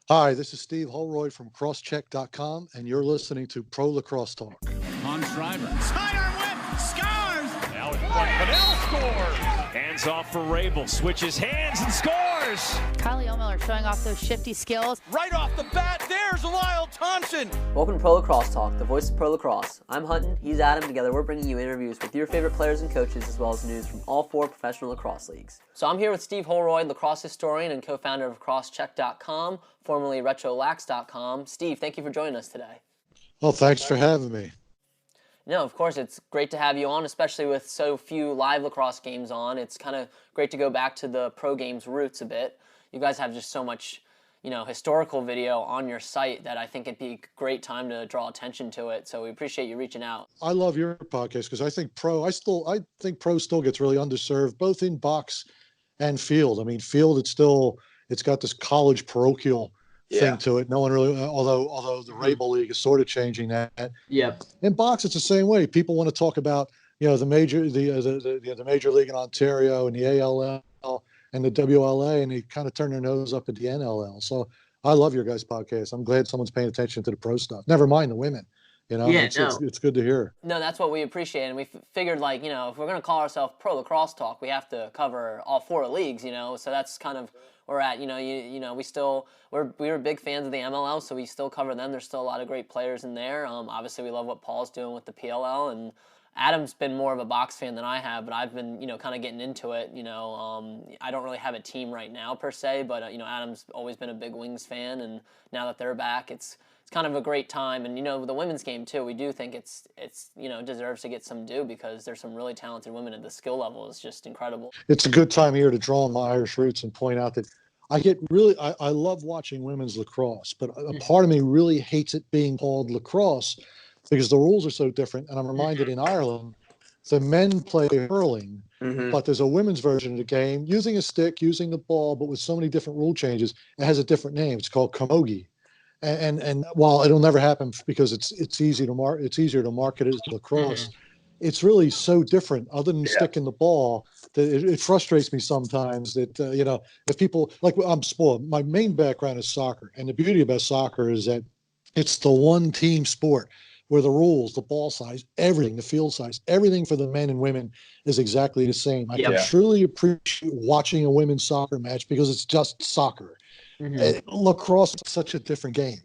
Hi, this is Steve Holroyd from crosscheck.com, and you're listening to Pro Lacrosse Talk. On Schreiber. Sidearm whip, scores! Now in front, Fennell scores! Hands off for Rabel, switches hands and scores! Kylie O'Miller showing off those shifty skills. Right off the bat, there's Lyle Thompson! Welcome to Pro Lacrosse Talk, the voice of Pro Lacrosse. I'm Hutton, he's Adam. Together we're bringing you interviews with your favorite players and coaches, as well as news from all 4 professional lacrosse leagues. So I'm here with Steve Holroyd, lacrosse historian and co-founder of crosscheck.com, formerly retrolax.com. Steve, thank you for joining us today. Well, thanks for having me. No, of course, it's great to have you on, especially with so few live lacrosse games on. It's kind of great to go back to the pro games roots a bit. You guys have just so much, historical video on your site that I think it'd be a great time to draw attention to it. So we appreciate you reaching out. I love your podcast because I think pro still gets really underserved, both in box and field. I mean, field, it's got this college parochial thing to it. No one really, although the Rabel League is sort of changing that. Yep. In box, it's the same way. People want to talk about, the major league in Ontario and the ALL and the WLA, and they kind of turn their nose up at the NLL. So I love your guys' podcast. I'm glad someone's paying attention to the pro stuff. Never mind the women. It's good to hear. No, that's what we appreciate, and we figured, if we're going to call ourselves Pro Lacrosse Talk, we have to cover all 4 leagues, so that's kind of where we're at. We were big fans of the MLL, so we still cover them. There's still a lot of great players in there. Obviously, we love what Paul's doing with the PLL, and Adam's been more of a box fan than I have, but I've been, kind of getting into it. I don't really have a team right now per se, but Adam's always been a big Wings fan, and now that they're back, it's kind of a great time. And the women's game too, we do think it's deserves to get some due because there's some really talented women, and the skill level is just incredible. It's a good time of year to draw on my Irish roots and point out that I love watching women's lacrosse, but a part of me really hates it being called lacrosse because the rules are so different. And I'm reminded in Ireland, the men play hurling, but there's a women's version of the game using a stick, using the ball, but with so many different rule changes, it has a different name. It's called camogie. And while it'll never happen because it's easier to market it as lacrosse, it's really so different. Other than sticking the ball, that it frustrates me sometimes that if people I'm spoiled. My main background is soccer, and the beauty about soccer is that it's the one team sport where the rules, the ball size, everything, the field size, everything for the men and women is exactly the same. I can truly appreciate watching a women's soccer match because it's just soccer. Lacrosse is such a different game,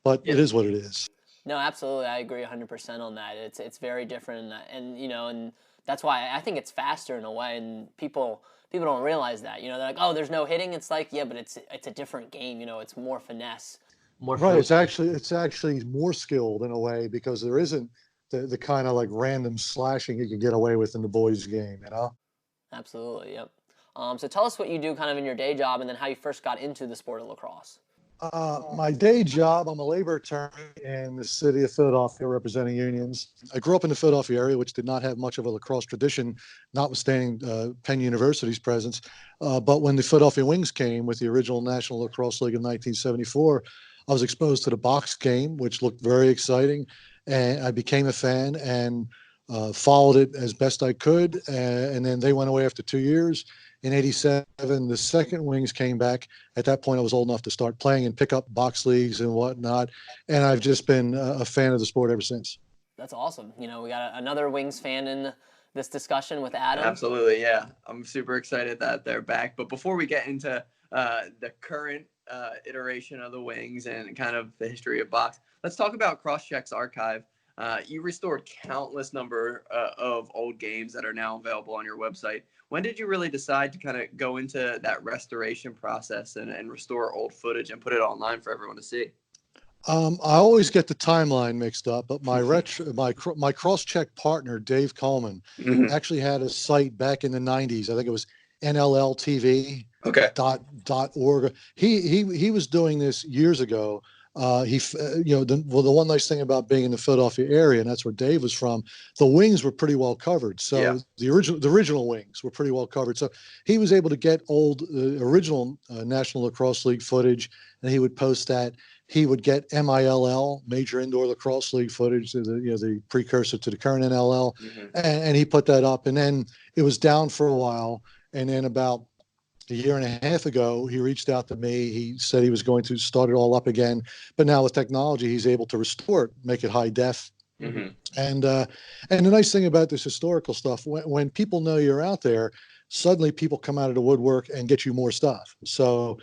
but it is what it is. No, absolutely. I agree 100% on that. It's very different, and that's why I think it's faster in a way, and people don't realize that. They're like, oh, there's no hitting. It's like, yeah, but it's a different game. It's more finesse. Right. It's actually more skilled in a way because there isn't the kind of random slashing you can get away with in the boys' game, Absolutely. Yep. So tell us what you do kind of in your day job and then how you first got into the sport of lacrosse. My day job, I'm a labor attorney in the city of Philadelphia representing unions. I grew up in the Philadelphia area, which did not have much of a lacrosse tradition, notwithstanding Penn University's presence. But when the Philadelphia Wings came with the original National Lacrosse League in 1974, I was exposed to the box game, which looked very exciting. And I became a fan and followed it as best I could. And then they went away after 2 years. In 87, the second Wings came back. At that point, I was old enough to start playing and pick up box leagues and whatnot. And I've just been a fan of the sport ever since. That's awesome. We got another Wings fan in this discussion with Adam. Absolutely, yeah. I'm super excited that they're back. But before we get into the current iteration of the Wings and kind of the history of box, let's talk about CrossCheck's archive. You restored countless number of old games that are now available on your website. When did you really decide to kind of go into that restoration process and restore old footage and put it online for everyone to see? I always get the timeline mixed up, but my cross-check partner, Dave Coleman, actually had a site back in the 90s. I think it was NLLTV. .org. He was doing this years ago. The one nice thing about being in the Philadelphia area, and that's where Dave was from, the Wings were pretty well covered. So the original Wings were pretty well covered. So he was able to get original National Lacrosse League footage, and he would post that. He would get MILL, Major Indoor Lacrosse League footage, the precursor to the current NLL, and he put that up. And then it was down for a while, and then about a year and a half ago, he reached out to me. He said he was going to start it all up again. But now with technology, he's able to restore it, make it high def. Mm-hmm. And the nice thing about this historical stuff, when people know you're out there, suddenly people come out of the woodwork and get you more stuff. So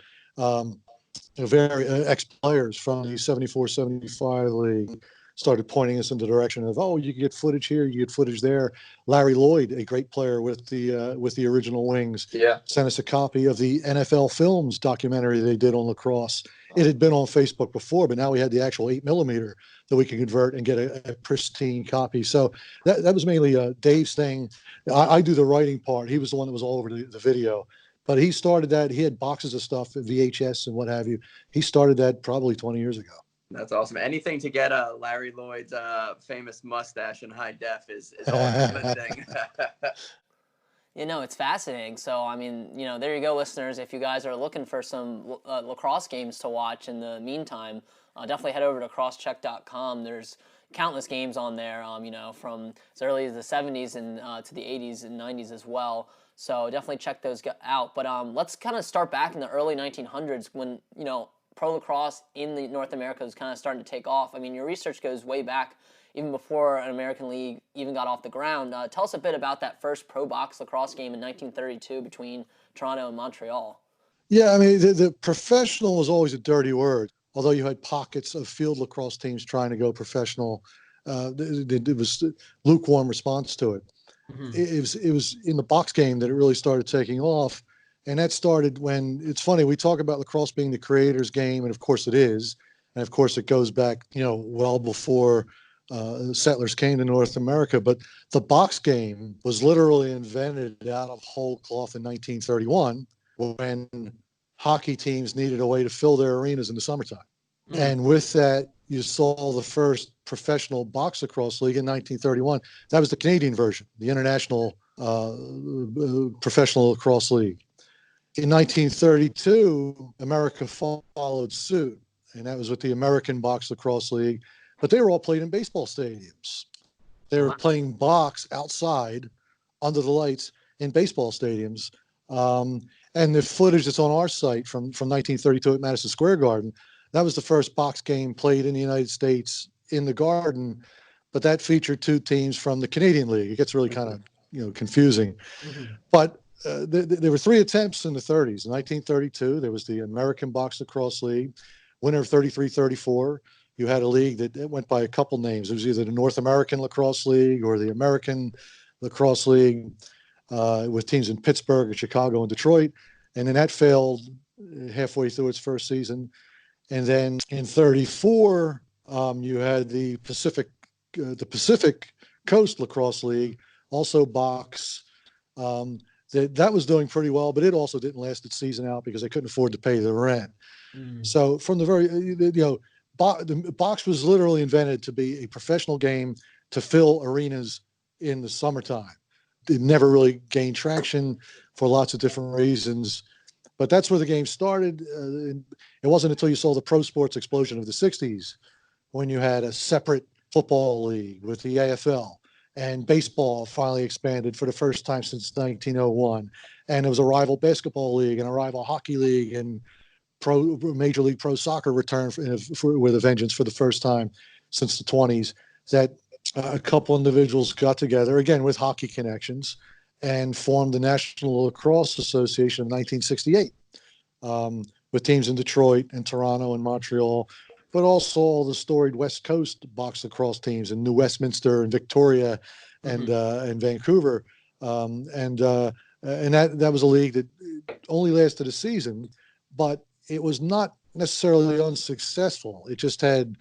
very ex-players from the 74-75 league started pointing us in the direction of, oh, you can get footage here, you get footage there. Larry Lloyd, a great player with the original Wings, sent us a copy of the NFL Films documentary they did on lacrosse. It had been on Facebook before, but now we had the actual 8mm that we could convert and get a pristine copy. So that was mainly Dave's thing. I do the writing part. He was the one that was all over the video. But he started that. He had boxes of stuff, VHS and what have you. He started that probably 20 years ago. That's awesome. Anything to get Larry Lloyd's famous mustache in high def is always a good thing. It's fascinating. So, I mean, there you go, listeners. If you guys are looking for some lacrosse games to watch in the meantime, definitely head over to crosscheck.com. There's countless games on there, from as early as the 70s and to the 80s and 90s as well. So definitely check those out. But let's kind of start back in the early 1900s when, pro lacrosse in the North America was kind of starting to take off. I mean, your research goes way back, even before an American league even got off the ground. Tell us a bit about that first pro box lacrosse game in 1932 between Toronto and Montreal. Yeah, I mean, the professional was always a dirty word. Although you had pockets of field lacrosse teams trying to go professional, it was lukewarm response to it. Mm-hmm. It was in the box game that it really started taking off. And that started when, it's funny, we talk about lacrosse being the creator's game, and of course it is. And of course it goes back, well before settlers came to North America. But the box game was literally invented out of whole cloth in 1931 when hockey teams needed a way to fill their arenas in the summertime. Mm-hmm. And with that, you saw the first professional box lacrosse league in 1931. That was the Canadian version, the International Professional Lacrosse League. In 1932, America followed suit, and that was with the American Box Lacrosse League. But they were all played in baseball stadiums. They were playing box outside under the lights in baseball stadiums. And the footage that's on our site from 1932 at Madison Square Garden, that was the first box game played in the United States in the Garden. But that featured two teams from the Canadian League. It gets really kind of confusing. Mm-hmm. But there were three attempts in the 30s. In 1932, there was the American Box Lacrosse League, winner of 33-34. You had a league that went by a couple names. It was either the North American Lacrosse League or the American Lacrosse League, with teams in Pittsburgh and Chicago and Detroit. And then that failed halfway through its first season. And then in 34, you had the Pacific Coast Lacrosse League, also box. That was doing pretty well, but it also didn't last its season out because they couldn't afford to pay the rent. Mm. So from the very, the box was literally invented to be a professional game to fill arenas in the summertime. It never really gained traction for lots of different reasons, but that's where the game started. It wasn't until you saw the pro sports explosion of the 60s when you had a separate football league with the AFL. And baseball finally expanded for the first time since 1901. And there was a rival basketball league and a rival hockey league, and Major League Pro Soccer returned with a vengeance for the first time since the 20s. That a couple individuals got together, again with hockey connections, and formed the National Lacrosse Association in 1968, with teams in Detroit and Toronto and Montreal, but also all the storied West Coast box lacrosse teams in New Westminster and Victoria and Vancouver. And that was a league that only lasted a season, but it was not necessarily unsuccessful. It just had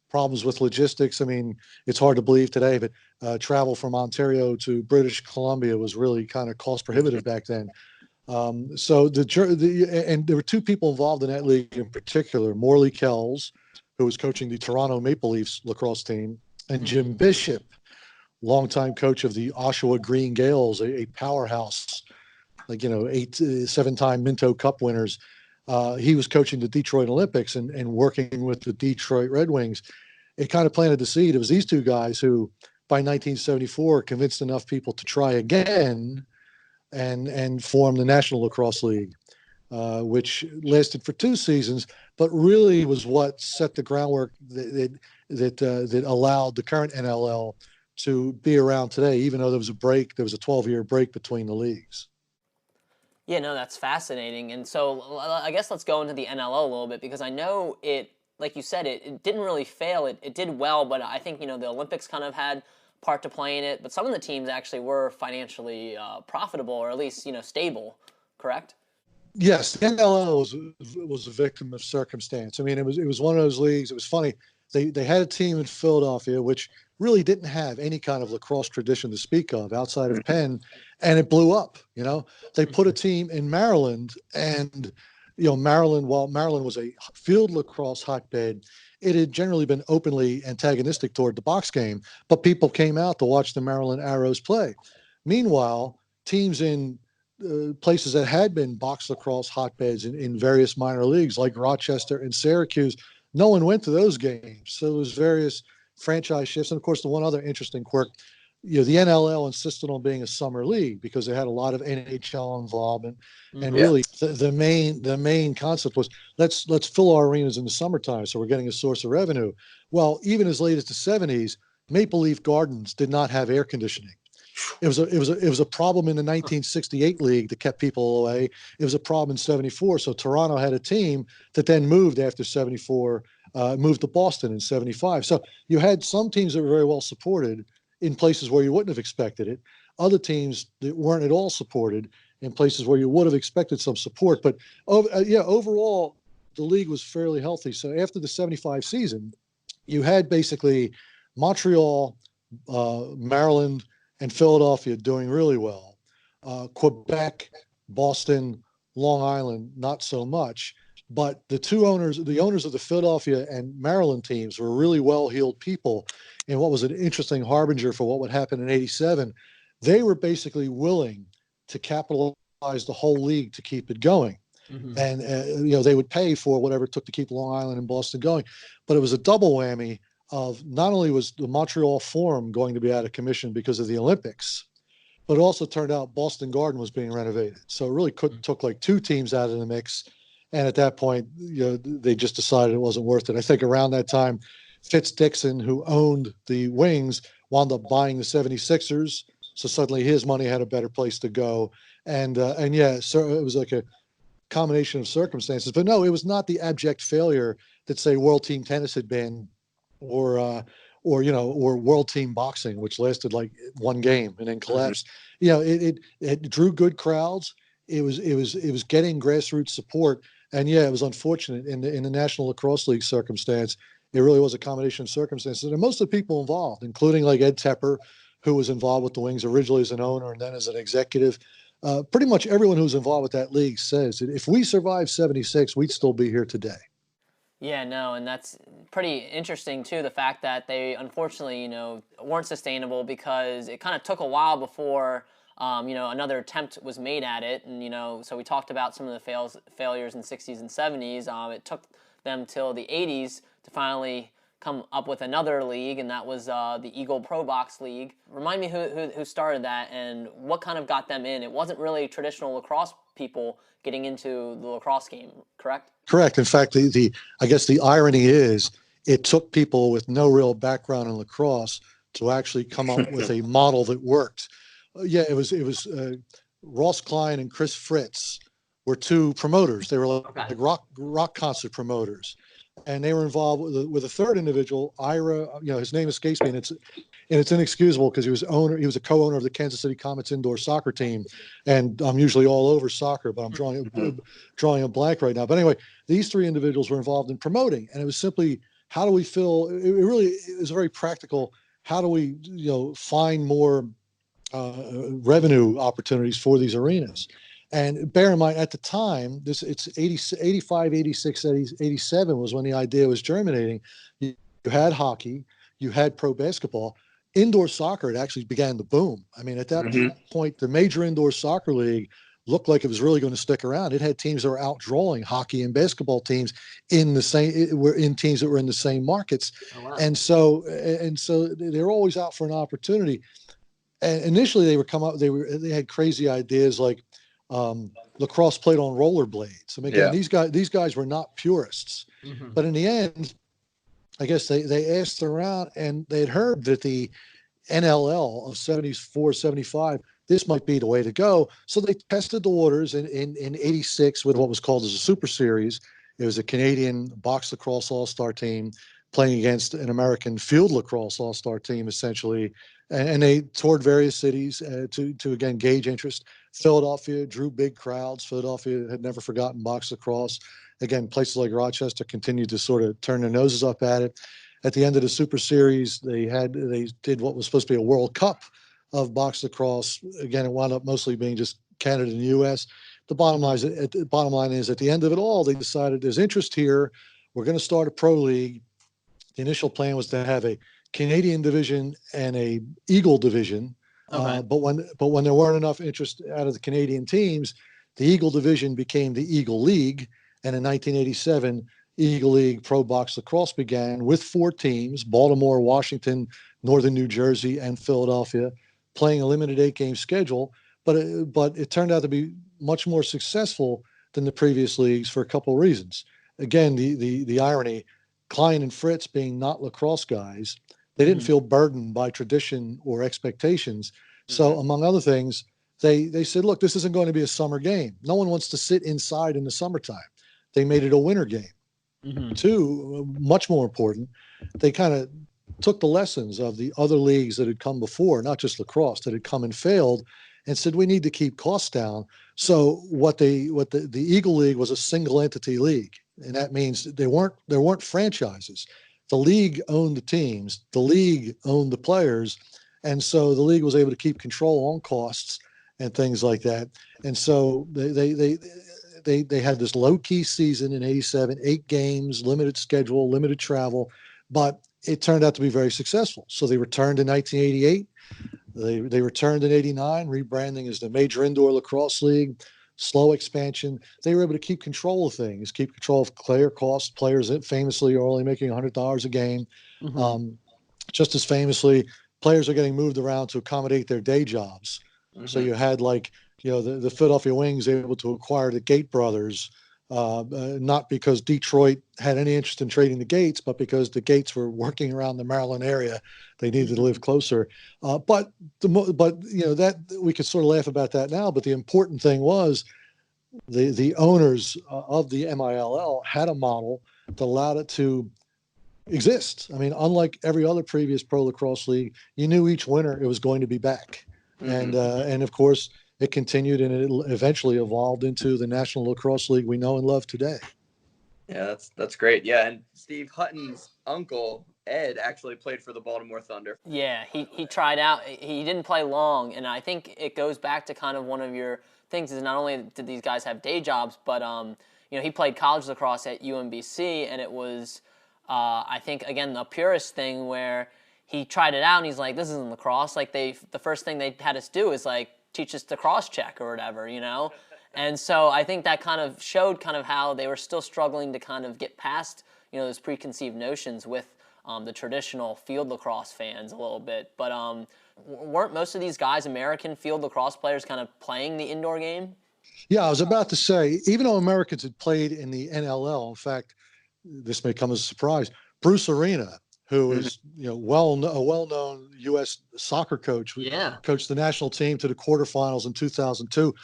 problems with logistics. I mean, it's hard to believe today, but travel from Ontario to British Columbia was really kind of cost prohibitive back then. So and there were two people involved in that league in particular, Morley Kells, who was coaching the Toronto Maple Leafs lacrosse team, and Jim Bishop, longtime coach of the Oshawa Green Gales, a powerhouse, 7-time Minto Cup winners. He was coaching the Detroit Olympics and working with the Detroit Red Wings. It kind of planted the seed. It was these two guys who, by 1974, convinced enough people to try again and form the National Lacrosse League. which lasted for 2 seasons, but really was what set the groundwork that allowed the current NLL to be around today, even though there was a 12-year break between the leagues. Yeah, no, that's fascinating. And so I guess let's go into the NLL a little bit, because I know it, like you said, it didn't really fail. It did well, but I think, the Olympics kind of had part to play in it. But some of the teams actually were financially profitable, or at least, stable, correct? Yes, the NLL was a victim of circumstance. I mean, it was one of those leagues. It was funny. They had a team in Philadelphia, which really didn't have any kind of lacrosse tradition to speak of outside of Penn, and it blew up. They put a team in Maryland, and Maryland, while Maryland was a field lacrosse hotbed, it had generally been openly antagonistic toward the box game, but people came out to watch the Maryland Arrows play. Meanwhile, teams in places that had been box lacrosse hotbeds in various minor leagues like Rochester and Syracuse, no one went to those games. So there was various franchise shifts. And of course, the one other interesting quirk, the NLL insisted on being a summer league because they had a lot of NHL involvement. And really the main concept was let's fill our arenas in the summertime, so we're getting a source of revenue. Well, even as late as the 70s, Maple Leaf Gardens did not have air conditioning. It was a problem in the 1968 league that kept people away. It was a problem in 74. So Toronto had a team that then moved after 74, moved to Boston in 75. So you had some teams that were very well supported in places where you wouldn't have expected it. Other teams that weren't at all supported in places where you would have expected some support. But overall, the league was fairly healthy. So after the 75 season, you had basically Montreal, Maryland, and Philadelphia doing really well. Quebec, Boston, Long Island, not so much. But the owners of the Philadelphia and Maryland teams were really well-heeled people. And what was an interesting harbinger for what would happen in '87, they were basically willing to capitalize the whole league to keep it going. And, they would pay for whatever it took to keep Long Island and Boston going. But it was a double whammy of not only was the Montreal Forum going to be out of commission because of the Olympics, but it also turned out Boston Garden was being renovated. So it really took like 2 teams out of the mix. And at that point, they just decided it wasn't worth it. I think around that time, Fitz Dixon, who owned the Wings, wound up buying the 76ers. So suddenly his money had a better place to go. And so it was like a combination of circumstances. But no, it was not the abject failure that, say, World Team Tennis had been, or World Team Boxing, which lasted like 1 game and then collapsed. It drew good crowds. It was getting grassroots support, and it was unfortunate in the National Lacrosse League circumstance. It really was a combination of circumstances, and most of the people involved, including like Ed Tepper, who was involved with the Wings originally as an owner and then as an executive. Pretty much everyone who's involved with that league says that if we survived '76, we'd still be here today. Yeah, no, and that's pretty interesting, too, the fact that they, unfortunately, weren't sustainable, because it kind of took a while before, another attempt was made at it. And, so we talked about some of the failures in the 60s and 70s. It took them till the 80s to finally come up with another league, and that was the Eagle Pro Box League. Remind me who started that and what kind of got them in. It wasn't really traditional lacrosse people getting into the lacrosse game, correct? Correct. In fact, I guess the irony is it took people with no real background in lacrosse to actually come up with a model that worked. It was Ross Klein and Chris Fritz were 2 promoters. They were like rock concert promoters, and they were involved with a third individual, Ira. His name escapes me, and it's inexcusable because he was a co-owner of the Kansas City Comets indoor soccer team, and I'm usually all over soccer, but I'm drawing a blank right now. But anyway, these 3 individuals were involved in promoting, and it was simply, how do we fill? It really is very practical. How do we find more revenue opportunities for these arenas? And bear in mind, at the time, it's 85, 86, 87 was when the idea was germinating. You had hockey, you had pro basketball. Indoor soccer, it actually began to boom. I mean, at that point, the major indoor soccer league looked like it was really going to stick around. It had teams that were outdrawing hockey and basketball teams in teams that were in the same markets. Oh, wow. And so they're always out for an opportunity. And initially they had crazy ideas like lacrosse played on rollerblades. I mean, again, Yeah. these guys were not purists, but in the end, I guess they asked around and they had heard that the NLL of 74, 75, this might be the way to go. So they tested the waters in 86 with what was called as a Super Series. It was a Canadian box lacrosse all-star team playing against an American field lacrosse all-star team, essentially. And they toured various cities to again, gauge interest. Philadelphia drew big crowds. Philadelphia had never forgotten box lacrosse. Again, places like Rochester continued to sort of turn their noses up at it. At the end of the Super Series, they did what was supposed to be a World Cup of box lacrosse. Again, it wound up mostly being just Canada and the U.S. The bottom line is, at the end of it all, they decided there's interest here. We're going to start a pro league. The initial plan was to have a Canadian division and a Eagle division. Okay. But when there weren't enough interest out of the Canadian teams, the Eagle division became the Eagle League. And in 1987, Eagle League Pro Box Lacrosse began with 4 teams: Baltimore, Washington, Northern New Jersey, and Philadelphia, playing a limited 8-game schedule. But it turned out to be much more successful than the previous leagues for a couple of reasons. Again, the irony: Klein and Fritz, being not lacrosse guys, they didn't feel burdened by tradition or expectations. So, among other things, they said, look, this isn't going to be a summer game. No one wants to sit inside in the summertime. They made it a winter game. 2, much more important, they kind of took the lessons of the other leagues that had come before, not just lacrosse, that had come and failed, and said, we need to keep costs down. So the Eagle League was a single entity league. And that means there weren't franchises. The league owned the teams, the league owned the players. And so the league was able to keep control on costs and things like that. And so they had this low-key season in 87, 8 games, limited schedule, limited travel, but it turned out to be very successful. So they returned in 1988. They returned in 89, rebranding as the Major Indoor Lacrosse League, slow expansion. They were able to keep control of things, keep control of player costs. Players that famously are only making $100 a game. Just as famously, players are getting moved around to accommodate their day jobs. So you had the Philadelphia Wings able to acquire the Gate brothers, not because Detroit had any interest in trading the Gates, but because the Gates were working around the Maryland area. They needed to live closer. But that we could sort of laugh about that now. But the important thing was the owners of the MILL had a model that allowed it to exist. I mean, unlike every other previous pro lacrosse league, you knew each winter it was going to be back. And of course, it continued, and it eventually evolved into the National Lacrosse League we know and love today. Yeah, that's great. Yeah, and Steve Hutton's uncle, Ed, actually played for the Baltimore Thunder. Yeah, he tried out. He didn't play long, and I think it goes back to kind of one of your things is not only did these guys have day jobs, but he played college lacrosse at UMBC, and it was I think again the purist thing where he tried it out and he's like, this isn't lacrosse. Like the first thing they had us do is like teach us the cross check or whatever, And so I think that kind of showed kind of how they were still struggling to kind of get past, those preconceived notions with the traditional field lacrosse fans a little bit. But weren't most of these guys American field lacrosse players kind of playing the indoor game? Yeah, I was about to say, even though Americans had played in the NLL, in fact, this may come as a surprise, Bruce Arena, who is a well-known U.S. soccer coach, coached the national team to the quarterfinals in 2002,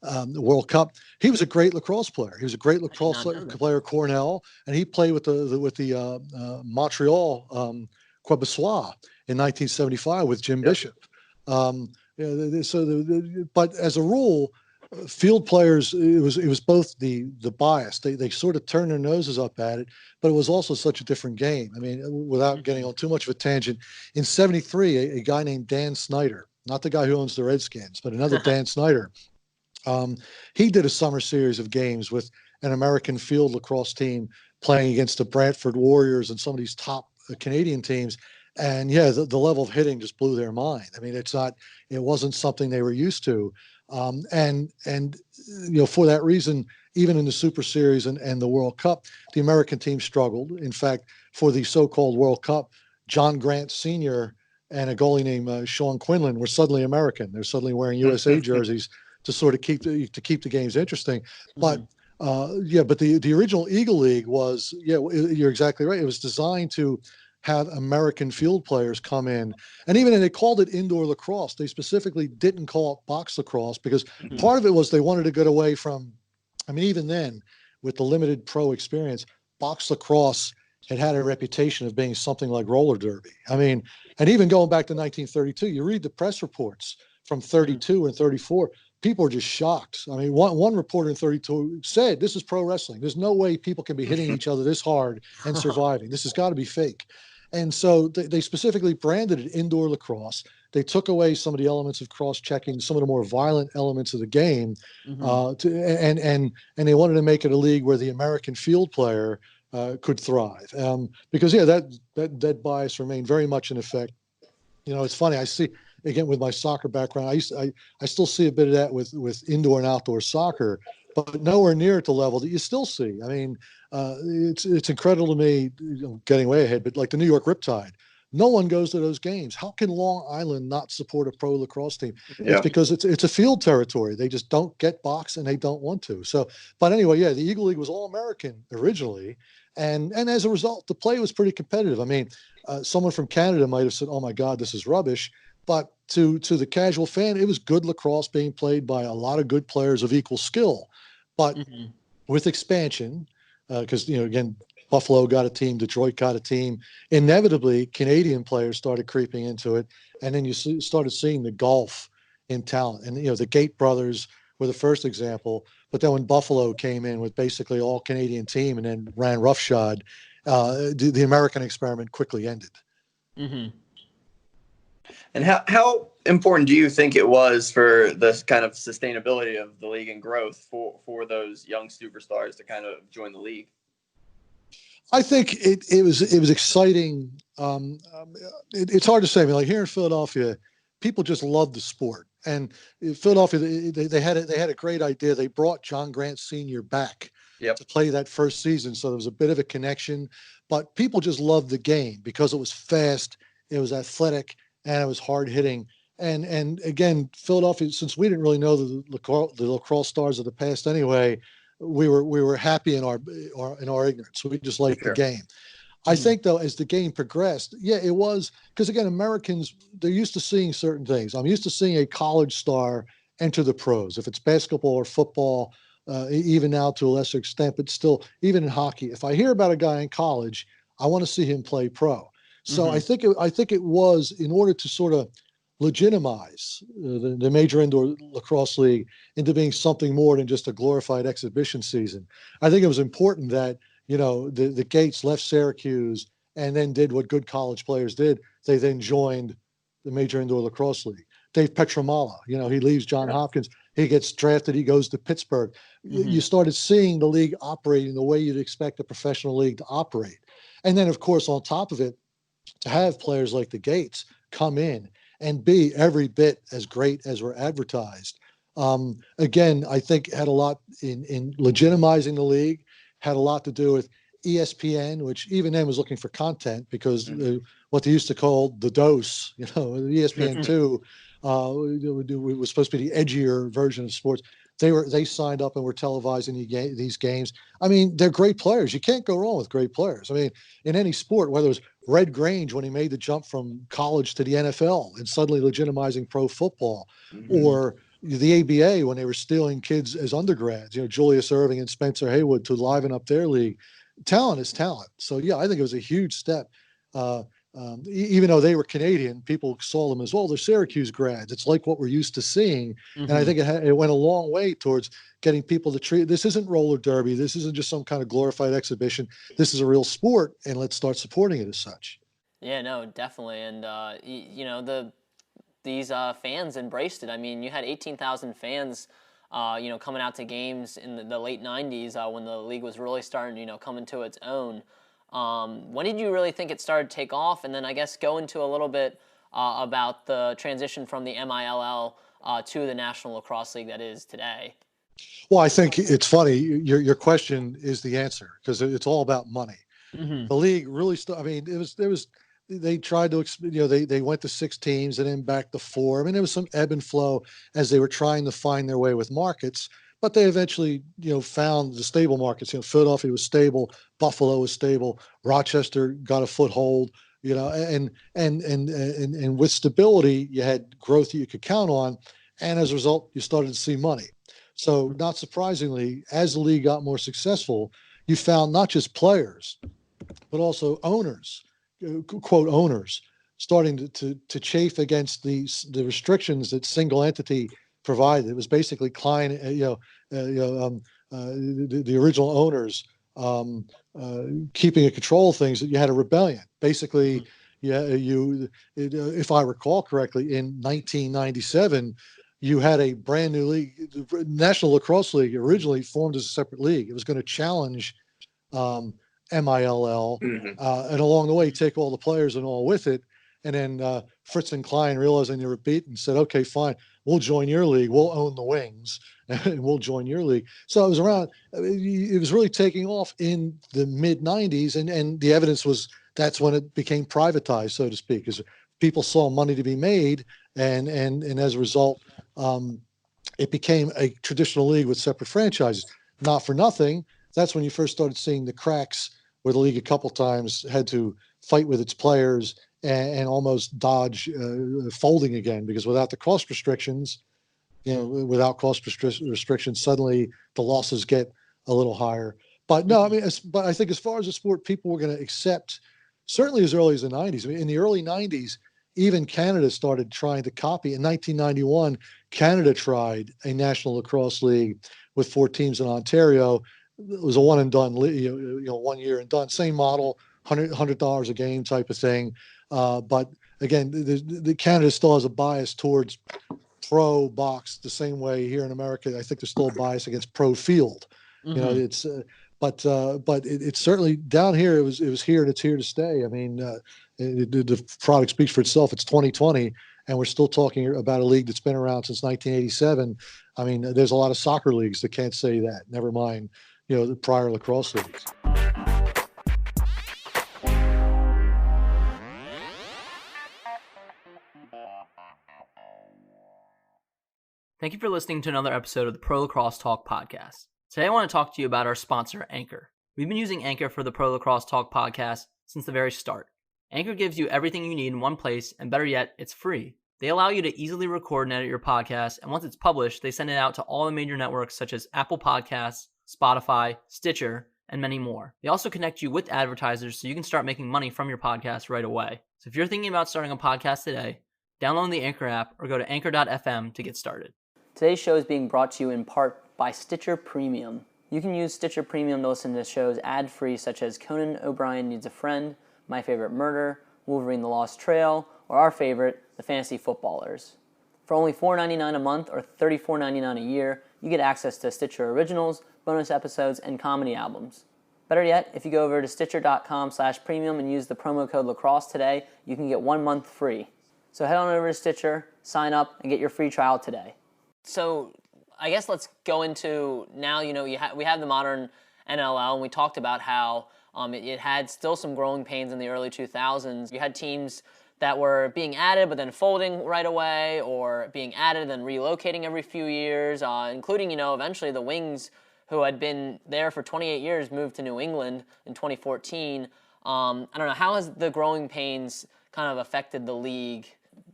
the World Cup. He was a great lacrosse player. He was a great lacrosse player, Cornell, and he played with the Montreal Quebecois in 1975 with Jim Bishop. But as a rule, field players, it was both the bias. They sort of turned their noses up at it, but it was also such a different game. I mean, without getting on too much of a tangent, in '73, a guy named Dan Snyder, not the guy who owns the Redskins, but another Dan Snyder, he did a summer series of games with an American field lacrosse team playing against the Brantford Warriors and some of these top Canadian teams. And the level of hitting just blew their mind. I mean, it wasn't something they were used to. And for that reason, even in the Super Series and the World Cup, the American team struggled. In fact, for the so-called World Cup, John Grant Sr. and a goalie named Sean Quinlan were suddenly American. They're suddenly wearing USA jerseys. to sort of keep the games interesting. But but the original Eagle League was, you're exactly right. It was designed to have American field players come in, and even they called it indoor lacrosse. They specifically didn't call it box lacrosse because part of it was they wanted to get away from, I mean, even then with the limited pro experience, box lacrosse had a reputation of being something like roller derby. I mean, and even going back to 1932, you read the press reports from 32 and 34, people are just shocked. I mean, one reporter in 32 said, "This is pro wrestling. There's no way people can be hitting each other this hard and surviving. This has got to be fake." And so they specifically branded it indoor lacrosse. They took away some of the elements of cross-checking, some of the more violent elements of the game, and they wanted to make it a league where the American field player could thrive. Because that bias remained very much in effect. You know, it's funny. I see, again, with my soccer background, I still see a bit of that with indoor and outdoor soccer, but nowhere near at the level that you still see. I mean, it's incredible to me, getting way ahead, but like the New York Riptide, no one goes to those games. How can Long Island not support a pro lacrosse team? Yeah. It's because it's a field territory. They just don't get box and they don't want to. So, but anyway, the Eagle League was all American originally. And as a result, the play was pretty competitive. I mean, someone from Canada might have said, "Oh my God, this is rubbish." But to the casual fan, it was good lacrosse being played by a lot of good players of equal skill. But with expansion, because, again, Buffalo got a team, Detroit got a team. Inevitably, Canadian players started creeping into it. And then you started seeing the gulf in talent. And, the Gate brothers were the first example. But then when Buffalo came in with basically all Canadian team and then ran roughshod, the American experiment quickly ended. And how important do you think it was for the kind of sustainability of the league and growth for those young superstars to kind of join the league? I think it was exciting. It's hard to say. I mean, like here in Philadelphia, people just love the sport. And in Philadelphia, they had a great idea. They brought John Grant Sr. back to play that first season, so there was a bit of a connection. But people just loved the game because it was fast, it was athletic, and it was hard hitting. And again, Philadelphia, since we didn't really know the lacrosse stars of the past anyway, we were happy in our ignorance. We just liked the game. I think, though, as the game progressed, it was because, again, Americans, they're used to seeing certain things. I'm used to seeing a college star enter the pros, if it's basketball or football, even now to a lesser extent, but still, even in hockey. If I hear about a guy in college, I want to see him play pro. So I think it was in order to sort of legitimize the major indoor lacrosse league into being something more than just a glorified exhibition season. I think it was important that, the Gates left Syracuse and then did what good college players did. They then joined the major indoor lacrosse league. Dave Petramala, he leaves Johns Hopkins. He gets drafted. He goes to Pittsburgh. You started seeing the league operating the way you'd expect a professional league to operate. And then, of course, on top of it, to have players like the Gates come in and be every bit as great as were advertised. Again, I think had a lot in legitimizing the league, had a lot to do with ESPN, which even then was looking for content because what they used to call the dose, ESPN2 was supposed to be the edgier version of sports. They signed up and were televising these games. I mean, they're great players. You can't go wrong with great players. I mean, in any sport, whether it was Red Grange when he made the jump from college to the NFL and suddenly legitimizing pro football, or the ABA when they were stealing kids as undergrads, Julius Erving and Spencer Haywood to liven up their league. Talent is talent. So, I think it was a huge step. Even though they were Canadian, people saw them as, they're Syracuse grads. It's like what we're used to seeing. And I think it went a long way towards getting people to treat, this isn't roller derby. This isn't just some kind of glorified exhibition. This is a real sport, and let's start supporting it as such. Yeah, no, definitely. And, these fans embraced it. I mean, you had 18,000 fans, coming out to games in the late 90s when the league was really starting, come into its own. When did you really think it started to take off? And then I guess go into a little bit about the transition from the MILL to the National Lacrosse League that is today. Well, I think it's funny. Your question is the answer because it's all about money. The league really, there was they tried to, they went to 6 teams and then back to 4. I mean, there was some ebb and flow as they were trying to find their way with markets, but they eventually, found the stable markets. Philadelphia was stable, Buffalo was stable, Rochester got a foothold, and with stability, you had growth that you could count on. And as a result, you started to see money. So not surprisingly, as the league got more successful, you found not just players, but also owners, quote owners, starting to chafe against the restrictions that single entity provided. It was basically client, the original owners keeping a control of things. That you had a rebellion. Basically, if I recall correctly, in 1997. You had a brand new league, the National Lacrosse League, originally formed as a separate league. It was going to challenge MILL, and along the way, take all the players and all with it. And then Fritz and Klein, realizing they were beaten, said, okay, fine, we'll join your league. We'll own the wings, and we'll join your league. So it was really taking off in the mid-'90s, and the evidence was that's when it became privatized, so to speak, because people saw money to be made, and as a result, it became a traditional league with separate franchises. Not for nothing, that's when you first started seeing the cracks where the league a couple times had to fight with its players and almost dodge folding again, because without the cost restrictions, restrictions, suddenly the losses get a little higher. But no, I mean, but I think as far as the sport, people were going to accept, certainly as early as the 90s. I mean, in the early 90s, even Canada started trying to copy. In 1991, Canada tried a National Lacrosse League with 4 teams in Ontario. It was a one and done, 1 year and done. Same model, $100 a game type of thing. But again, the Canada still has a bias towards pro box the same way here in America. I think there's still a bias against pro field. It's but it's certainly down here. It was here and it's here to stay. I mean, the product speaks for itself. It's 2020, and we're still talking about a league that's been around since 1987. I mean, there's a lot of soccer leagues that can't say that. Never mind, the prior lacrosse leagues. Thank you for listening to another episode of the Pro Lacrosse Talk podcast. Today I want to talk to you about our sponsor, Anchor. We've been using Anchor for the Pro Lacrosse Talk podcast since the very start. Anchor gives you everything you need in one place, and better yet, it's free. They allow you to easily record and edit your podcast, and once it's published, they send it out to all the major networks such as Apple Podcasts, Spotify, Stitcher, and many more. They also connect you with advertisers so you can start making money from your podcast right away. So if you're thinking about starting a podcast today, download the Anchor app or go to anchor.fm to get started. Today's show is being brought to you in part by Stitcher Premium. You can use Stitcher Premium to listen to shows ad-free such as Conan O'Brien Needs a Friend, My Favorite Murder, Wolverine the Lost Trail, or our favorite, The Fantasy Footballers. For only $4.99 a month or $34.99 a year, you get access to Stitcher Originals, bonus episodes, and comedy albums. Better yet, if you go over to Stitcher.com/premium and use the promo code LACROSSE today, you can get 1 month free. So head on over to Stitcher, sign up, and get your free trial today. So I guess let's go into now, we have the modern NLL, and we talked about how it had still some growing pains in the early 2000s. You had teams that were being added but then folding right away, or being added and then relocating every few years, including, eventually the Wings, who had been there for 28 years, moved to New England in 2014. I don't know, how has the growing pains kind of affected the league,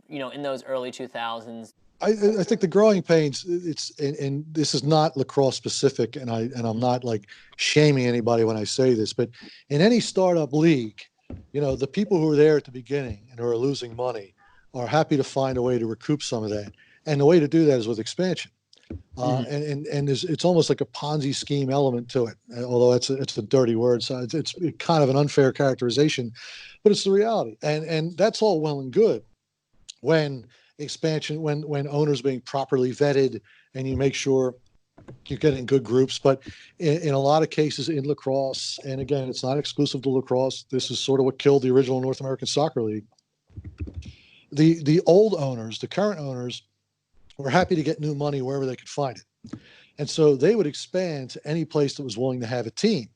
in those early 2000s? I think the growing pains, and this is not lacrosse specific, and I'm not like shaming anybody when I say this, but in any startup league, the people who are there at the beginning and who are losing money are happy to find a way to recoup some of that, and the way to do that is with expansion. And it's almost like a Ponzi scheme element to it, although it's a dirty word, so it's kind of an unfair characterization, but it's the reality, and that's all well and good when expansion, when owners being properly vetted and you make sure you're getting good groups. But in a lot of cases in lacrosse, and again, it's not exclusive to lacrosse, this is sort of what killed the original North American Soccer League. The old owners, the current owners, were happy to get new money wherever they could find it. And so they would expand to any place that was willing to have a team.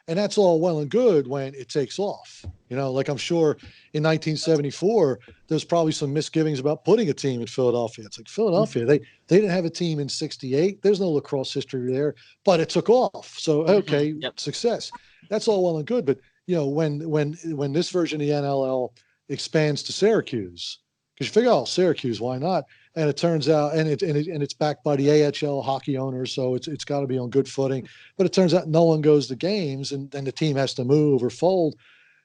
And that's all well and good when it takes off. Like I'm sure in 1974, there's probably some misgivings about putting a team in Philadelphia. It's like Philadelphia, they didn't have a team in 68. There's no lacrosse history there, but it took off. So, okay, success. That's all well and good. But, when this version of the NLL expands to Syracuse, because you figure, Syracuse, why not? And it turns out, and it's backed by the AHL hockey owners, so it's got to be on good footing. But it turns out no one goes to games, and then the team has to move or fold.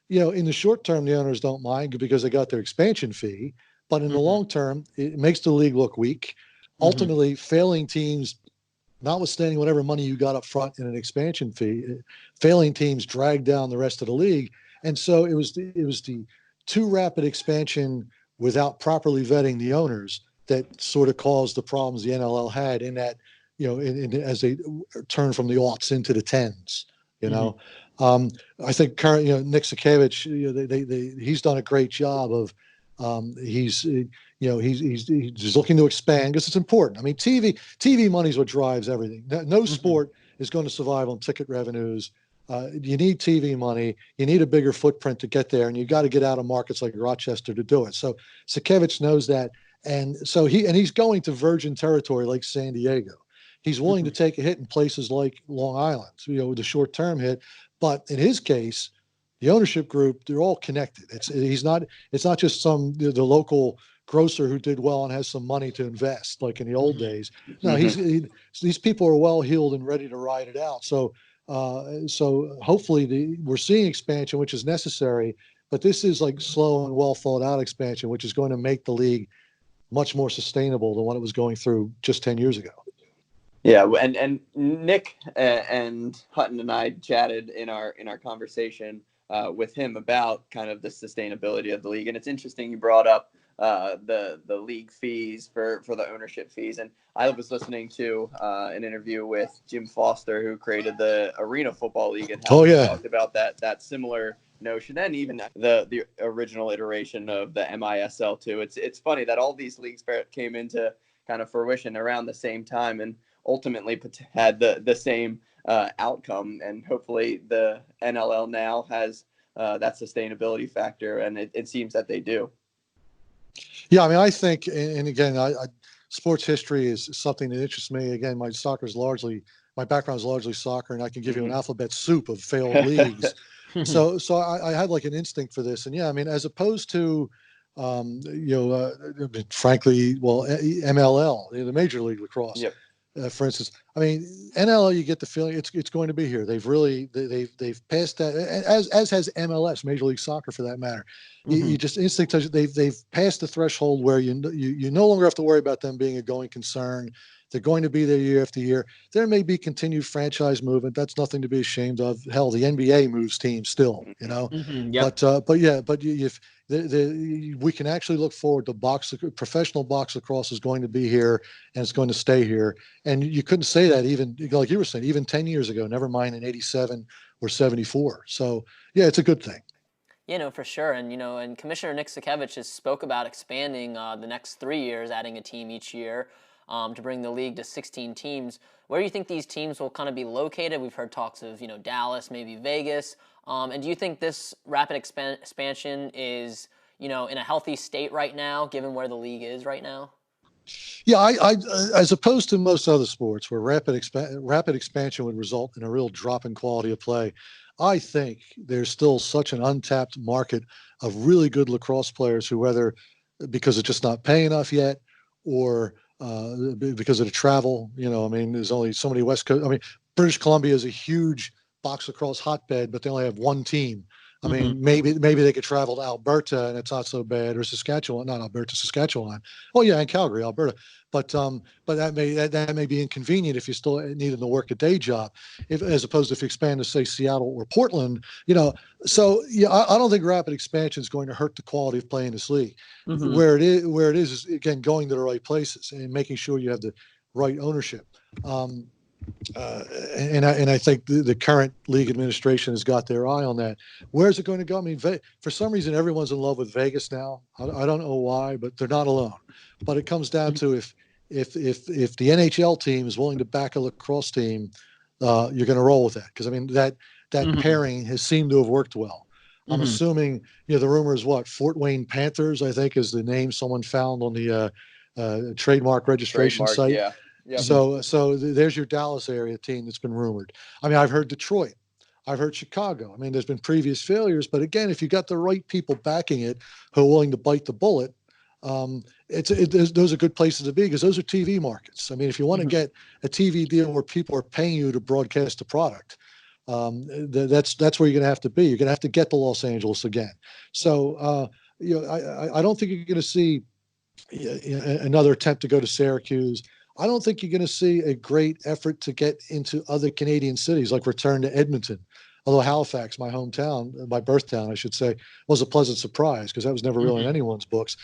In the short term, the owners don't mind because they got their expansion fee. But in the long term, it makes the league look weak. Ultimately, failing teams, notwithstanding whatever money you got up front in an expansion fee, failing teams drag down the rest of the league. And so it was the too rapid expansion without properly vetting the owners that sort of caused the problems the NLL had in that, as they turn from the aughts into the tens, I think current, Nick Sakiewicz, he's done a great job of, he's looking to expand because it's important. I mean, TV money is what drives everything. No sport is going to survive on ticket revenues. You need TV money. You need a bigger footprint to get there, and you got to get out of markets like Rochester to do it. So Sakiewicz knows that, and so he's going to virgin territory like San Diego. He's willing to take a hit in places like Long Island, the short-term hit. But in his case, the ownership group, they're all connected. It's not just the local grocer who did well and has some money to invest like in the old days. No, these people are well-heeled and ready to ride it out. So hopefully we're seeing expansion, which is necessary, but this is like slow and well thought out expansion, which is going to make the league much more sustainable than what it was going through just 10 years ago. Yeah, and Nick and Hutton and I chatted in our conversation with him about kind of the sustainability of the league, and it's interesting you brought up the league fees for the ownership fees, and I was listening to an interview with Jim Foster, who created the Arena Football League, and how he talked about that similar notion, and even the original iteration of the MISL too. It's funny that all these leagues came into kind of fruition around the same time, and ultimately had the same outcome, and hopefully the NLL now has that sustainability factor, and it seems that they do. Yeah, I mean, I think, and again, sports history is something that interests me. Again, my background is largely soccer, and I can give you an alphabet soup of failed leagues. So I had like an instinct for this, and yeah, I mean, as opposed to, frankly, MLL, the Major League Lacrosse. Yep. For instance, I mean, NLL, you get the feeling it's going to be here. They've passed that, as has MLS, Major League Soccer for that matter. You just instinctively they've passed the threshold where you no longer have to worry about them being a going concern. They're going to be there year after year. There may be continued franchise movement. That's nothing to be ashamed of. Hell, the NBA moves teams still, Yep. But we can actually look forward to professional box lacrosse is going to be here, and it's going to stay here. And you couldn't say that even, like you were saying, even 10 years ago, never mind in 87 or 74. So yeah, it's a good thing. For sure. And Commissioner Nick Sakiewicz has spoke about expanding the next 3 years, adding a team each year to bring the league to 16 teams. Where do you think these teams will kind of be located? We've heard talks of, Dallas, maybe Vegas. And do you think this rapid expansion is, in a healthy state right now, given where the league is right now? Yeah, I as opposed to most other sports where rapid expansion would result in a real drop in quality of play, I think there's still such an untapped market of really good lacrosse players who, whether because it's just not paying enough yet or because of the travel, there's only so many West Coast. I mean, British Columbia is a huge box lacrosse hotbed, but they only have one team. I mean, maybe they could travel to Alberta and it's not so bad, or Saskatchewan, not Alberta, Saskatchewan. Oh yeah, and Calgary, Alberta. But that may be inconvenient if you still needing to work a day job, as opposed to if you expand to say Seattle or Portland. So yeah, I don't think rapid expansion is going to hurt the quality of play in this league. Where it is again going to the right places and making sure you have the right ownership. And I think the current league administration has got their eye on that. Where's it going to go? I mean, for some reason, everyone's in love with Vegas now. I don't know why, but they're not alone. But it comes down to if the NHL team is willing to back a lacrosse team, you're going to roll with that. Because I mean that pairing has seemed to have worked well. I'm assuming, the rumor is what? Fort Wayne Panthers, I think, is the name someone found on the trademark registration site. Yeah. Yep. So there's your Dallas area team that's been rumored. I mean, I've heard Detroit. I've heard Chicago. I mean, there's been previous failures, but again, if you got the right people backing it who are willing to bite the bullet, those are good places to be because those are TV markets. I mean, if you want to get a TV deal where people are paying you to broadcast the product, that's where you're going to have to be. You're going to have to get to Los Angeles again. So, I don't think you're going to see another attempt to go to Syracuse. I don't think you're going to see a great effort to get into other Canadian cities, like return to Edmonton. Although Halifax, my hometown, my birth town, I should say, was a pleasant surprise because that was never really in anyone's books.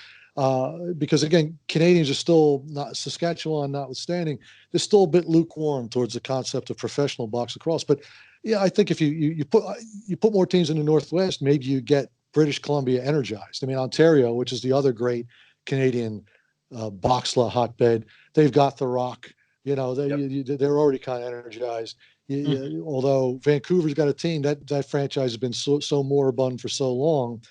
Because again, Canadians are still not, Saskatchewan notwithstanding, they're still a bit lukewarm towards the concept of professional box lacrosse. But yeah, I think if you put more teams in the Northwest, maybe you get British Columbia energized. I mean, Ontario, which is the other great Canadian boxla hotbed, they've got the Rock. They're already kind of energized. Although Vancouver's got a team that franchise has been so moribund for so long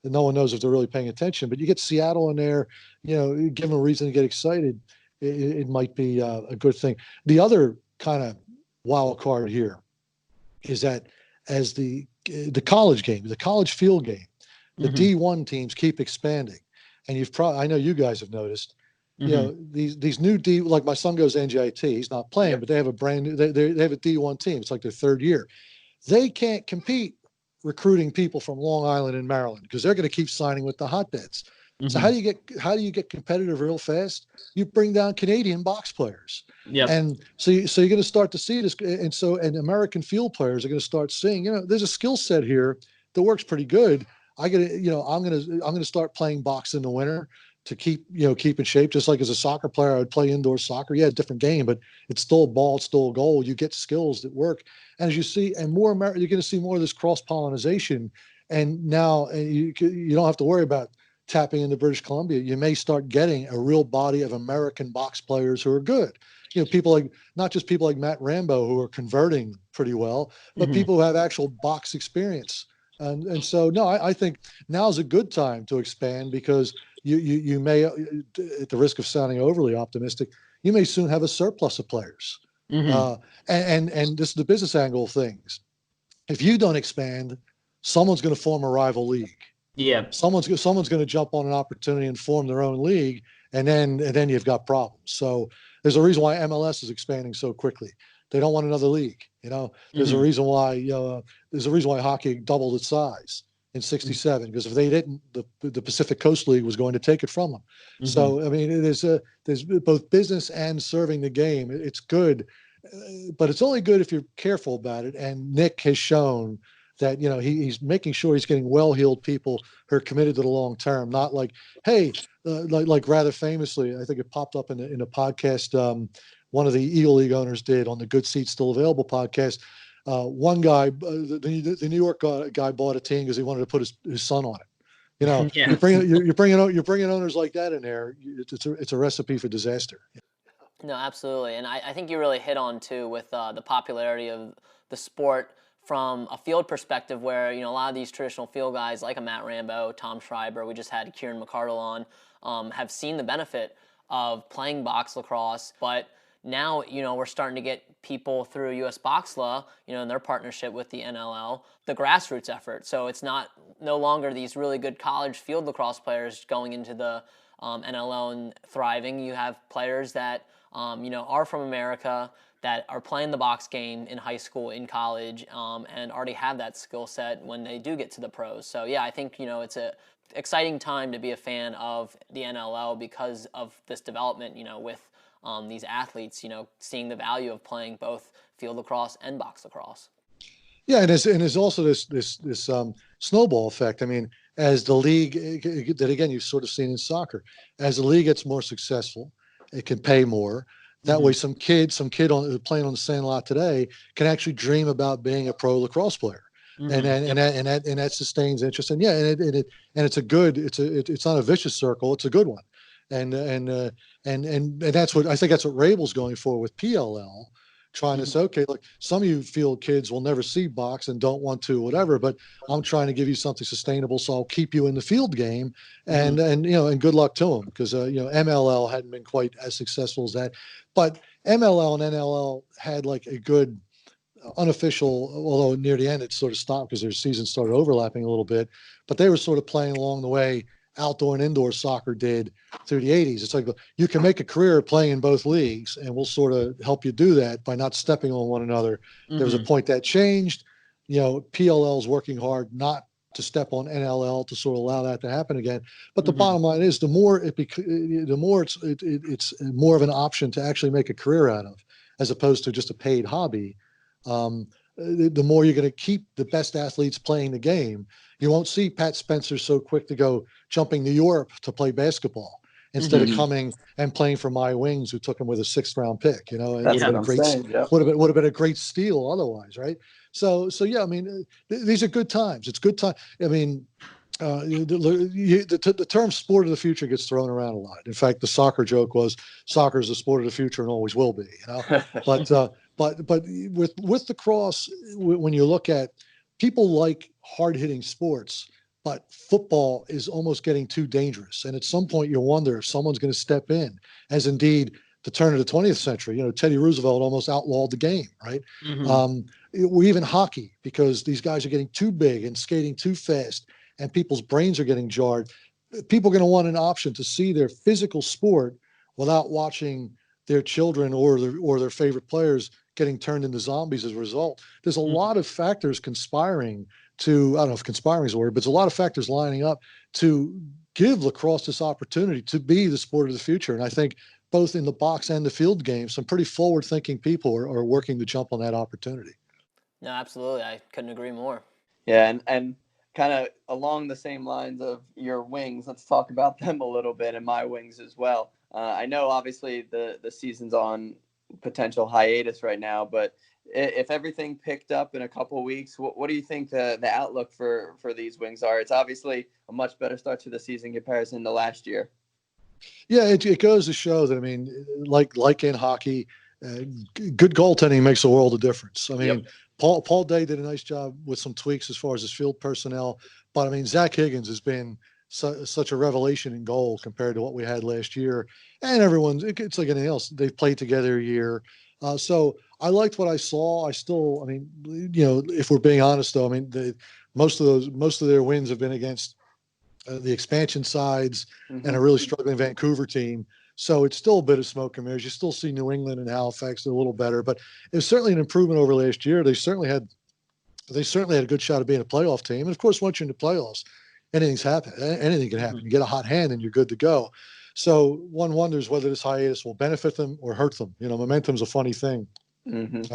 that no one knows if they're really paying attention. But you get Seattle in there, give them a reason to get excited. It might be a good thing. The other kind of wild card here is that as the college game, the college field game, the D1 teams keep expanding, and I know you guys have noticed. These new D, like my son goes NJIT, he's not playing, but they have a brand new, they have a D1 team. It's like their third year. They can't compete recruiting people from Long Island and Maryland because they're going to keep signing with the hotbeds. So how do you get competitive real fast? You bring down Canadian box players. And so you're going to start to see this. And American field players are going to start seeing, there's a skill set here that works pretty good. I'm going to start playing box in the winter to keep in shape. Just like as a soccer player, I would play indoor soccer. Yeah, different game, but it's still a ball, it's still a goal. You get skills that work. And as you see, and you're going to see more of this cross-pollinization. And now you don't have to worry about tapping into British Columbia. You may start getting a real body of American box players who are good. People like, not just people like Matt Rambo who are converting pretty well, but people who have actual box experience. And so, no, I think now's a good time to expand because you may, at the risk of sounding overly optimistic, you may soon have a surplus of players. And this is the business angle of things. If you don't expand, someone's going to form a rival league. Yeah, someone's going to jump on an opportunity and form their own league, and then you've got problems. So there's a reason why MLS is expanding so quickly. They don't want another league. There's a reason why hockey doubled its size in '67 because if they didn't, the Pacific Coast League was going to take it from them. So I mean, there's both business and serving the game. It's good, but it's only good if you're careful about it. And Nick has shown that he's making sure he's getting well-heeled people who are committed to the long term, not like, hey, like rather famously, I think it popped up in a podcast one of the Eagle League owners did on the Good Seats Still Available podcast. One guy, the New York guy bought a team because he wanted to put his son on it. You're bringing owners like that in there. It's a recipe for disaster. No, absolutely, and I think you really hit on too with the popularity of the sport from a field perspective where, a lot of these traditional field guys like a Matt Rambo, Tom Schreiber, we just had Kieran McCardle on, have seen the benefit of playing box lacrosse. But now, we're starting to get people through US Boxla, in their partnership with the NLL, the grassroots effort. So it's no longer these really good college field lacrosse players going into the NLL and thriving. You have players that, are from America, that are playing the box game in high school, in college, and already have that skill set when they do get to the pros. So yeah, I think, it's a exciting time to be a fan of the NLL because of this development, with these athletes, seeing the value of playing both field lacrosse and box lacrosse. Yeah, and there's also this snowball effect. I mean, as the league, that again you've sort of seen in soccer, as the league gets more successful, it can pay more. That way, some kid playing on the Sandlot today can actually dream about being a pro lacrosse player, and that sustains interest. And yeah, and it's not a vicious circle; it's a good one, and that's what I think. That's what Rabel's going for with PLL, trying to say, okay, look, some of you field kids will never see box and don't want to, whatever, but I'm trying to give you something sustainable. So I'll keep you in the field game, and and good luck to them, because MLL hadn't been quite as successful as that, but MLL and NLL had like a good unofficial, although near the end it sort of stopped because their season started overlapping a little bit, but they were sort of playing along the way outdoor and indoor soccer did through the 80s. It's like, you can make a career playing in both leagues, and we'll sort of help you do that by not stepping on one another. There was a point that changed. PLL is working hard not to step on NLL to sort of allow that to happen again. But the bottom line is, the more it's more of an option to actually make a career out of, as opposed to just a paid hobby. The more you're going to keep the best athletes playing the game. You won't see Pat Spencer so quick to go jumping to Europe to play basketball instead of coming and playing for My Wings, who took him with a 6th round pick. It would have been a great, would have been a great steal otherwise, right? So yeah, I mean, these are good times. It's good time. I mean, the term "sport of the future" gets thrown around a lot. In fact, the soccer joke was, "Soccer is the sport of the future and always will be." But with lacrosse, when you look at, people like hard-hitting sports, but football is almost getting too dangerous. And at some point, you wonder if someone's going to step in, as indeed the turn of the 20th century. Teddy Roosevelt almost outlawed the game, right? Even hockey, because these guys are getting too big and skating too fast, and people's brains are getting jarred. People are going to want an option to see their physical sport without watching their children or their favorite players getting turned into zombies as a result. There's a lot of factors conspiring to, I don't know if conspiring is a word, but there's a lot of factors lining up to give lacrosse this opportunity to be the sport of the future. And I think both in the box and the field game, some pretty forward-thinking people are working to jump on that opportunity. No, absolutely. I couldn't agree more. Yeah, and kind of along the same lines of your wings, let's talk about them a little bit, and My Wings as well. I know obviously the season's on potential hiatus right now, but if everything picked up in a couple of weeks, what do you think the outlook for these wings are? It's obviously a much better start to the season in comparison to last year. Yeah, it goes to show that, I mean, like in hockey, good goaltending makes a world of difference. I mean, Paul Day did a nice job with some tweaks as far as his field personnel, but I mean, Zach Higgins has been such a revelation in goal compared to what we had last year. And it's like anything else. They've played together a year. So I liked what I saw. I mean, if we're being honest though, I mean, most of their wins have been against the expansion sides and a really struggling Vancouver team. So it's still a bit of smoke and mirrors. You still see New England and Halifax a little better, but it was certainly an improvement over last year. They certainly had a good shot of being a playoff team. And of course, once you're in the playoffs, anything can happen. You get a hot hand and you're good to go. So one wonders whether this hiatus will benefit them or hurt them. Momentum's a funny thing. And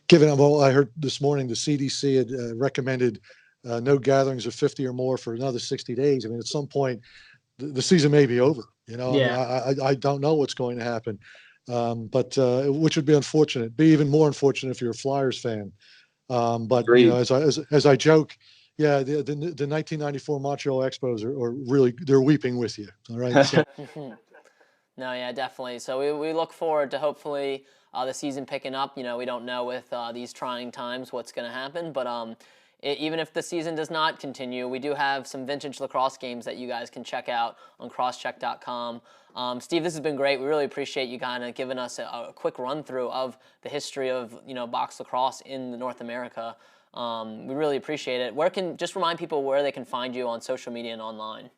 given, well, I heard this morning the CDC had recommended no gatherings of 50 or more for another 60 days. I mean, at some point, the season may be over. I don't know what's going to happen, but which would be unfortunate. Be even more unfortunate if you're a Flyers fan. But as I joke, yeah, the 1994 Montreal Expos are really, they're weeping with you. All right. So. No, yeah, definitely. So we look forward to hopefully the season picking up. We don't know with these trying times what's going to happen, but even if the season does not continue, we do have some vintage lacrosse games that you guys can check out on crosscheck.com. Steve, this has been great. We really appreciate you kind of giving us a quick run through of the history of box lacrosse in North America. We really appreciate it. Just remind people where they can find you on social media and online.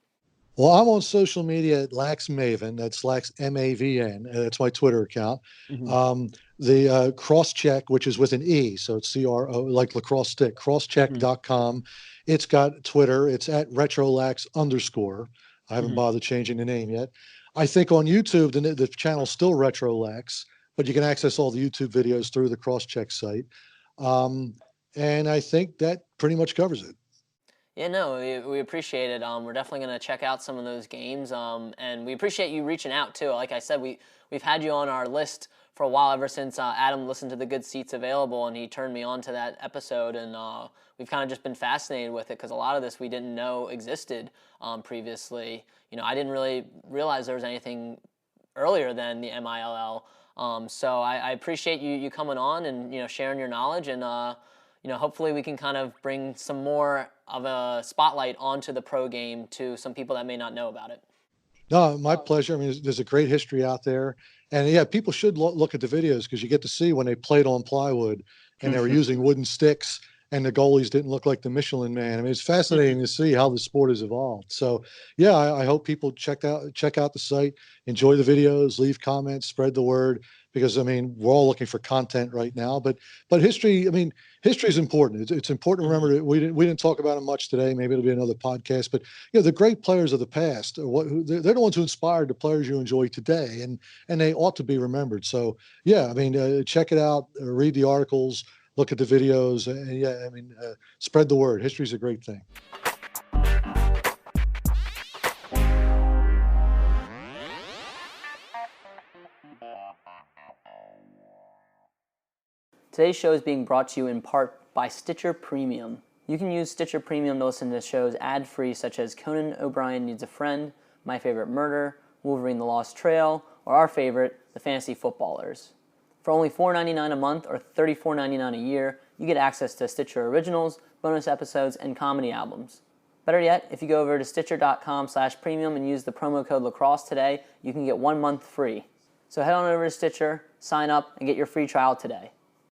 Well, I'm on social media at Lax Maven. That's Lax MAVN. That's my Twitter account. The Crosscheck, which is with an E, so it's CRO, like lacrosse stick, crosscheck.com. It's got Twitter. It's at RetroLax_. I haven't bothered changing the name yet. I think on YouTube, the channel's still RetroLax, but you can access all the YouTube videos through the Crosscheck site. And I think that pretty much covers it. Yeah, no, we appreciate it. We're definitely going to check out some of those games, and we appreciate you reaching out too. Like I said, we've had you on our list for a while, ever since Adam listened to the Good Seats Available, and he turned me on to that episode, and we've kind of just been fascinated with it, because a lot of this we didn't know existed previously. I didn't really realize there was anything earlier than the MILL. So I appreciate you coming on and, you know, sharing your knowledge, and you know, hopefully we can kind of bring some more of a spotlight onto the pro game to some people that may not know about it. No, my pleasure. I mean, there's a great history out there. And yeah, people should look at the videos because you get to see when they played on plywood and they were using wooden sticks and the goalies didn't look like the Michelin Man. I mean, it's fascinating to see how the sport has evolved. So yeah, I hope people check out the site, enjoy the videos, leave comments, spread the word, because I mean, we're all looking for content right now, but history, I mean, history is important. It's important to remember that we didn't talk about it much today. Maybe it'll be another podcast, but you know, the great players of the past are they're the ones who inspired the players you enjoy today, and they ought to be remembered. So yeah, I mean, check it out, read the articles, look at the videos, and yeah, I mean, spread the word. History is a great thing. Today's show is being brought to you in part by Stitcher Premium. You can use Stitcher Premium to listen to shows ad-free such as Conan O'Brien Needs a Friend, My Favorite Murder, Wolverine the Lost Trail, or our favorite, The Fantasy Footballers. For only $4.99 a month or $34.99 a year, you get access to Stitcher Originals, bonus episodes, and comedy albums. Better yet, if you go over to Stitcher.com/premium and use the promo code LACROSSE today, you can get 1 month free. So head on over to Stitcher, sign up, and get your free trial today.